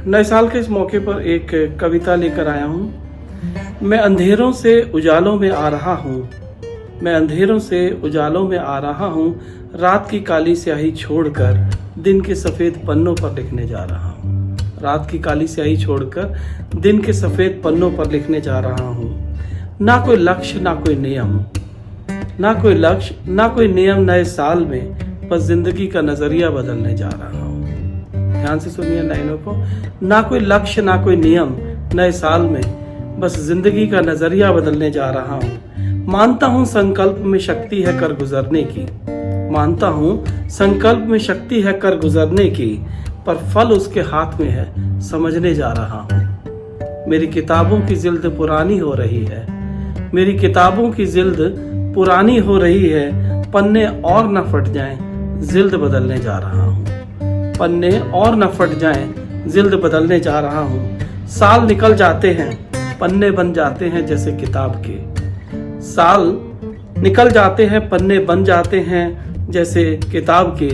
नए साल के इस मौके पर एक कविता लेकर आया हूँ। मैं अंधेरों से उजालों में आ रहा हूँ, मैं अंधेरों से उजालों में आ रहा हूँ, रात की काली स्याही छोड़कर दिन के सफ़ेद पन्नों पर लिखने जा रहा हूँ। रात की काली स्याही छोड़कर दिन के सफ़ेद पन्नों पर लिखने जा रहा हूँ। ना कोई लक्ष्य ना कोई नियम, ना कोई लक्ष्य ना कोई नियम नए साल में, बस जिंदगी का नज़रिया बदलने जा रहा हूँ। ध्यान से सुनिए लाइनों को। ना कोई लक्ष्य ना कोई नियम नए साल में, बस जिंदगी का नजरिया बदलने जा रहा हूँ। मानता हूँ संकल्प में शक्ति है कर गुजरने की, मानता हूँ संकल्प में शक्ति है कर गुजरने की, पर फल उसके हाथ में है समझने जा रहा हूँ। मेरी किताबों की जिल्द पुरानी हो रही है, मेरी किताबों की जिल्द पुरानी हो रही है, पन्ने और न फट जाएं जिल्द बदलने जा रहा हूँ। पन्ने और न फट जाएं जिल्द बदलने जा रहा हूँ। साल निकल जाते हैं पन्ने बन जाते हैं जैसे किताब के, साल निकल जाते हैं पन्ने बन जाते हैं जैसे किताब के,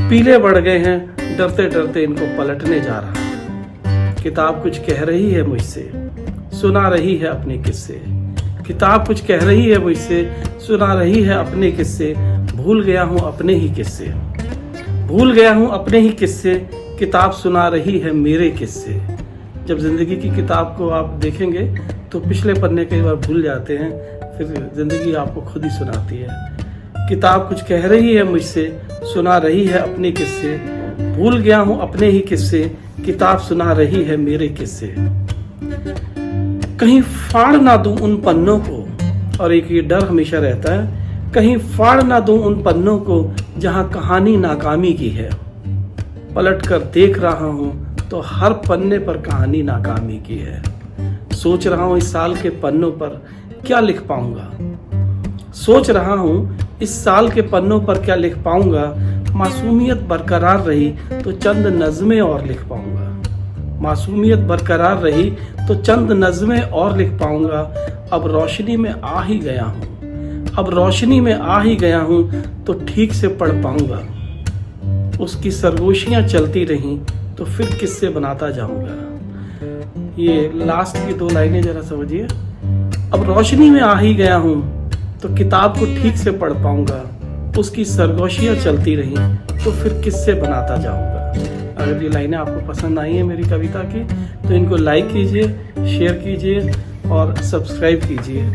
पीले बढ़ गए हैं डरते डरते इनको पलटने जा रहा हूँ। किताब कुछ कह रही है मुझसे, सुना रही है अपने किस्से, किताब कुछ कह रही है मुझसे, सुना रही है अपने किस्से, भूल गया हूँ अपने ही किस्से, भूल गया हूँ अपने ही किस्से, किताब सुना रही है मेरे किस्से। जब जिंदगी की किताब को आप देखेंगे तो पिछले पन्ने कई बार भूल जाते हैं, फिर जिंदगी आपको खुद ही सुनाती है। किताब कुछ कह रही है मुझसे, सुना रही है अपने किस्से, भूल गया हूँ अपने ही किस्से, किताब सुना रही है मेरे किस्से। कहीं फाड़ ना दूं उन पन्नों को, और एक ये डर हमेशा रहता है, कहीं फाड़ ना दूं उन पन्नों को जहां कहानी नाकामी की है। पलट कर देख रहा हूं तो हर पन्ने पर कहानी नाकामी की है। सोच रहा हूं इस साल के पन्नों पर क्या लिख पाऊंगा, सोच रहा हूं इस साल के पन्नों पर क्या लिख पाऊंगा। मासूमियत बरकरार रही तो चंद नज़्में और लिख पाऊंगा, मासूमियत बरकरार रही तो चंद नज़्में और लिख पाऊंगा। अब रोशनी में आ ही गया हूं, अब रोशनी में आ ही गया हूं तो ठीक से पढ़ पाऊंगा। उसकी सरगोशियां चलती रहीं तो फिर किससे बनाता जाऊंगा। ये लास्ट की दो लाइनें जरा समझिए। अब रोशनी में आ ही गया हूं तो किताब को ठीक से पढ़ पाऊंगा, उसकी सरगोशियां चलती रहीं तो फिर किससे बनाता जाऊंगा। अगर ये लाइनें आपको पसंद आई हैं मेरी कविता की तो इनको लाइक कीजिए, शेयर कीजिए और सब्सक्राइब कीजिए।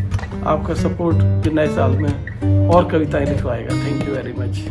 आपका सपोर्ट नए साल में और कविताएं लिखवाएगा। Thank you very much.